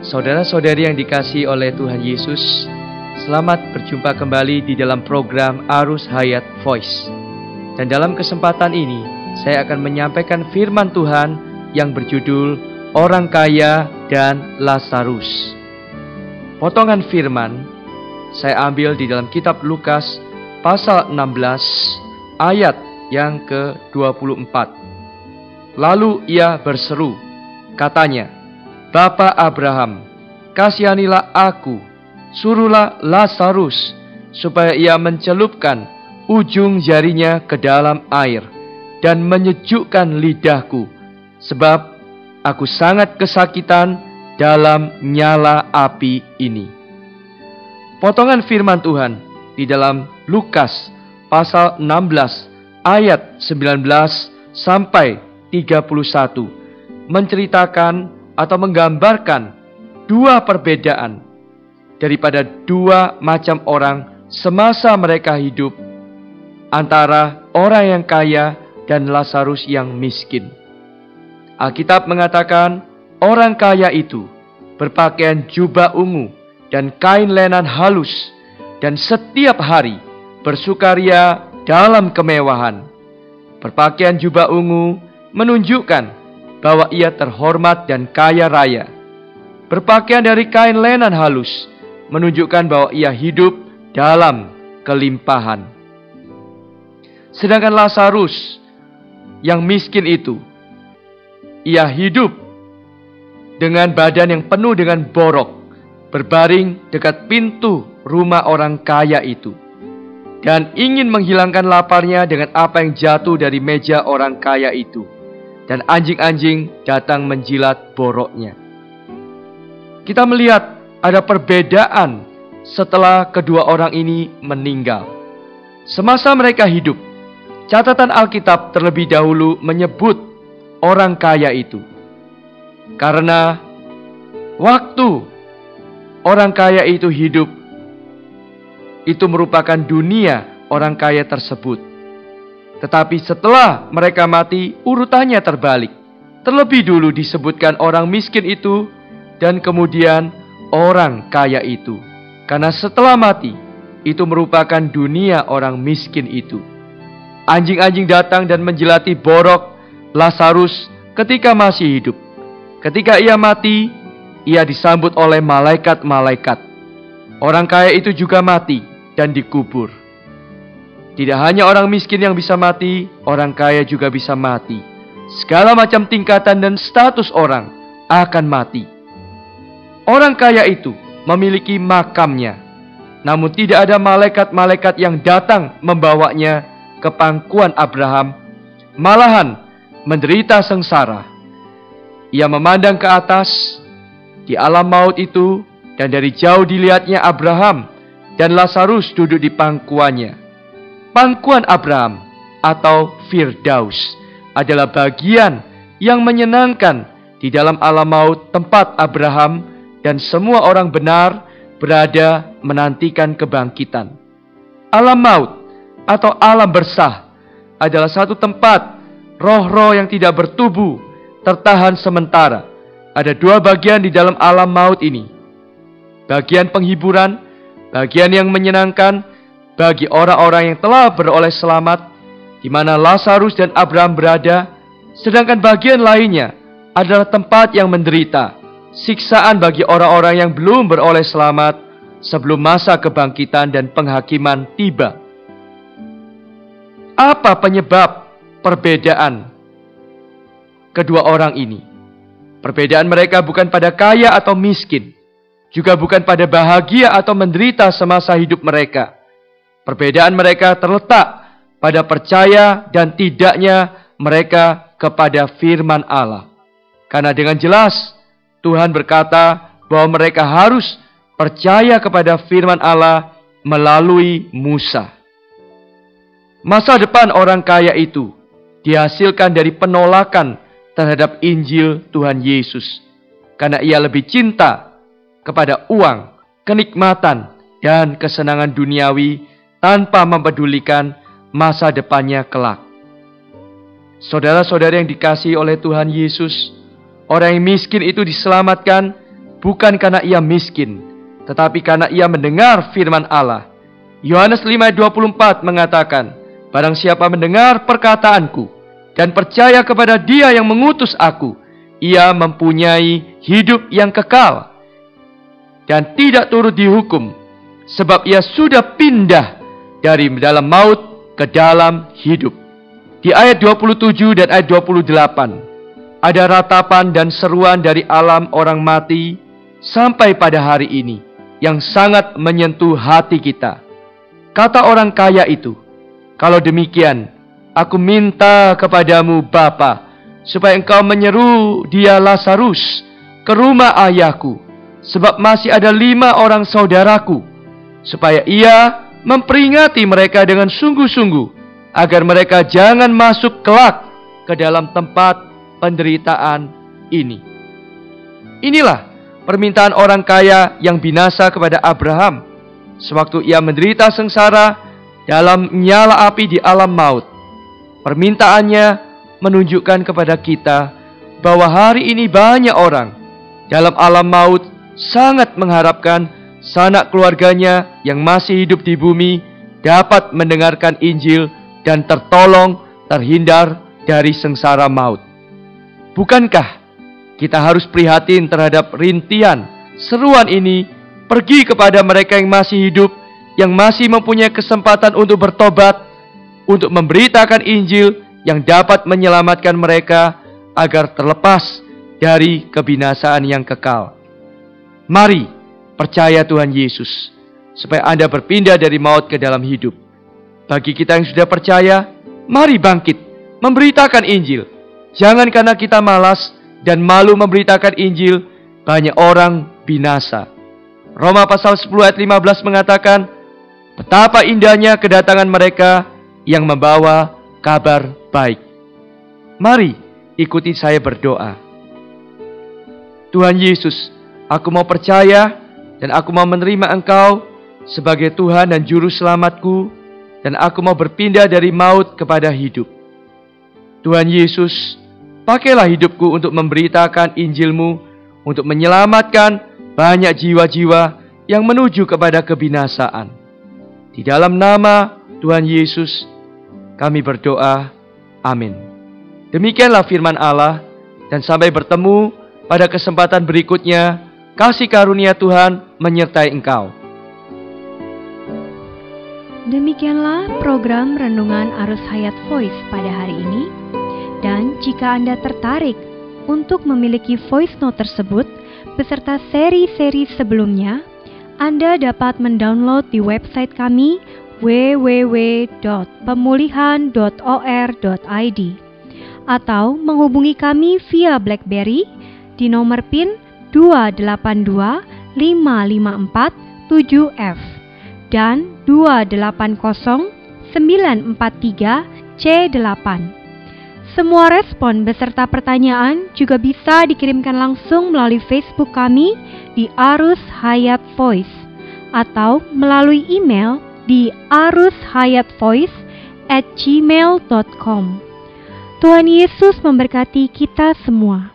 Saudara-saudari yang dikasihi oleh Tuhan Yesus, selamat berjumpa kembali di dalam program Arus Hayat Voice. Dan dalam kesempatan ini, saya akan menyampaikan firman Tuhan yang berjudul Orang Kaya dan Lazarus. Potongan firman saya ambil di dalam kitab Lukas pasal 16 ayat yang ke-24. Lalu ia berseru, katanya, Bapa Abraham, kasihanilah aku, suruhlah Lazarus, supaya ia mencelupkan ujung jarinya ke dalam air, dan menyejukkan lidahku, sebab aku sangat kesakitan dalam nyala api ini. Potongan firman Tuhan di dalam Lukas pasal 16 ayat 19 sampai 31 menceritakan atau menggambarkan dua perbedaan daripada dua macam orang semasa mereka hidup, antara orang yang kaya dan Lazarus yang miskin. Alkitab mengatakan orang kaya itu berpakaian jubah ungu dan kain lenan halus, dan setiap hari bersukaria dalam kemewahan. Berpakaian jubah ungu menunjukkan bahwa ia terhormat dan kaya raya. Berpakaian dari kain lenan halus menunjukkan bahwa ia hidup dalam kelimpahan. Sedangkan Lazarus yang miskin itu, ia hidup dengan badan yang penuh dengan borok, berbaring dekat pintu rumah orang kaya itu, dan ingin menghilangkan laparnya dengan apa yang jatuh dari meja orang kaya itu. Dan anjing-anjing datang menjilat boroknya. Kita melihat ada perbedaan setelah kedua orang ini meninggal. Semasa mereka hidup, catatan Alkitab terlebih dahulu menyebut orang kaya itu. Karena waktu orang kaya itu hidup, itu merupakan dunia orang kaya tersebut. Tetapi setelah mereka mati, urutannya terbalik. Terlebih dulu disebutkan orang miskin itu, dan kemudian orang kaya itu. Karena setelah mati, itu merupakan dunia orang miskin itu. Anjing-anjing datang dan menjilati borok Lazarus ketika masih hidup. Ketika ia mati, ia disambut oleh malaikat-malaikat. Orang kaya itu juga mati dan dikubur. Tidak hanya orang miskin yang bisa mati, orang kaya juga bisa mati. Segala macam tingkatan dan status orang akan mati. Orang kaya itu memiliki makamnya, namun tidak ada malaikat-malaikat yang datang membawanya ke pangkuan Abraham. Malahan menderita sengsara. Ia memandang ke atas di alam maut itu, dan dari jauh dilihatnya Abraham dan Lazarus duduk di pangkuannya. Pangkuan Abraham atau Firdaus adalah bagian yang menyenangkan di dalam alam maut, tempat Abraham dan semua orang benar berada menantikan kebangkitan. Alam maut atau alam bersah adalah satu tempat roh-roh yang tidak bertubuh tertahan sementara. Ada dua bagian di dalam alam maut ini. Bagian penghiburan, bagian yang menyenangkan bagi orang-orang yang telah beroleh selamat, di mana Lazarus dan Abraham berada, sedangkan bagian lainnya adalah tempat yang menderita, siksaan bagi orang-orang yang belum beroleh selamat sebelum masa kebangkitan dan penghakiman tiba. Apa penyebab perbedaan kedua orang ini? Perbedaan mereka bukan pada kaya atau miskin, juga bukan pada bahagia atau menderita semasa hidup mereka. Perbedaan mereka terletak pada percaya dan tidaknya mereka kepada firman Allah. Karena dengan jelas Tuhan berkata bahwa mereka harus percaya kepada firman Allah melalui Musa. Masa depan orang kaya itu dihasilkan dari penolakan terhadap Injil Tuhan Yesus. Karena ia lebih cinta kepada uang, kenikmatan, dan kesenangan duniawi tanpa mempedulikan masa depannya kelak. Saudara-saudara yang dikasihi oleh Tuhan Yesus, orang yang miskin itu diselamatkan bukan karena ia miskin, tetapi karena ia mendengar firman Allah. Yohanes 5 ayat 24 mengatakan, barang siapa mendengar perkataanku dan percaya kepada Dia yang mengutus aku, ia mempunyai hidup yang kekal dan tidak turut dihukum, sebab ia sudah pindah dari dalam maut ke dalam hidup. Di ayat 27 dan ayat 28, ada ratapan dan seruan dari alam orang mati sampai pada hari ini yang sangat menyentuh hati kita. Kata orang kaya itu, kalau demikian, aku minta kepadamu Bapa, supaya engkau menyeru dia Lazarus ke rumah ayahku, sebab masih ada 5 orang saudaraku, supaya ia memperingati mereka dengan sungguh-sungguh, agar mereka jangan masuk kelak ke dalam tempat penderitaan ini. Inilah permintaan orang kaya yang binasa kepada Abraham sewaktu ia menderita sengsara dalam nyala api di alam maut. Permintaannya menunjukkan kepada kita bahwa hari ini banyak orang dalam alam maut sangat mengharapkan sanak keluarganya yang masih hidup di bumi dapat mendengarkan Injil dan tertolong terhindar dari sengsara maut. Bukankah kita harus prihatin terhadap rintihan seruan ini pergi kepada mereka yang masih hidup, yang masih mempunyai kesempatan untuk bertobat, untuk memberitakan Injil yang dapat menyelamatkan mereka agar terlepas dari kebinasaan yang kekal. Mari percaya Tuhan Yesus, supaya Anda berpindah dari maut ke dalam hidup. Bagi kita yang sudah percaya, mari bangkit, memberitakan Injil. Jangan karena kita malas dan malu memberitakan Injil, banyak orang binasa. Roma pasal 10 ayat 15 mengatakan, betapa indahnya kedatangan mereka yang membawa kabar baik. Mari ikuti saya berdoa. Tuhan Yesus, aku mau percaya dan aku mau menerima Engkau sebagai Tuhan dan Juru Selamatku, dan aku mau berpindah dari maut kepada hidup. Tuhan Yesus, pakailah hidupku untuk memberitakan Injil-Mu, untuk menyelamatkan banyak jiwa-jiwa yang menuju kepada kebinasaan. Di dalam nama Tuhan Yesus, kami berdoa. Amin. Demikianlah firman Allah, dan sampai bertemu pada kesempatan berikutnya, kasih karunia Tuhan menyertai engkau. Demikianlah program Renungan Arus Hayat Voice pada hari ini. Dan jika Anda tertarik untuk memiliki voice note tersebut beserta seri-seri sebelumnya, Anda dapat mendownload di website kami www.pemulihan.or.id atau menghubungi kami via BlackBerry di nomor PIN 282554-7F dan 280943C8. Semua respon beserta pertanyaan juga bisa dikirimkan langsung melalui Facebook kami di Arus Hayat Voice atau melalui email di arushayatvoice@gmail.com. Tuhan Yesus memberkati kita semua.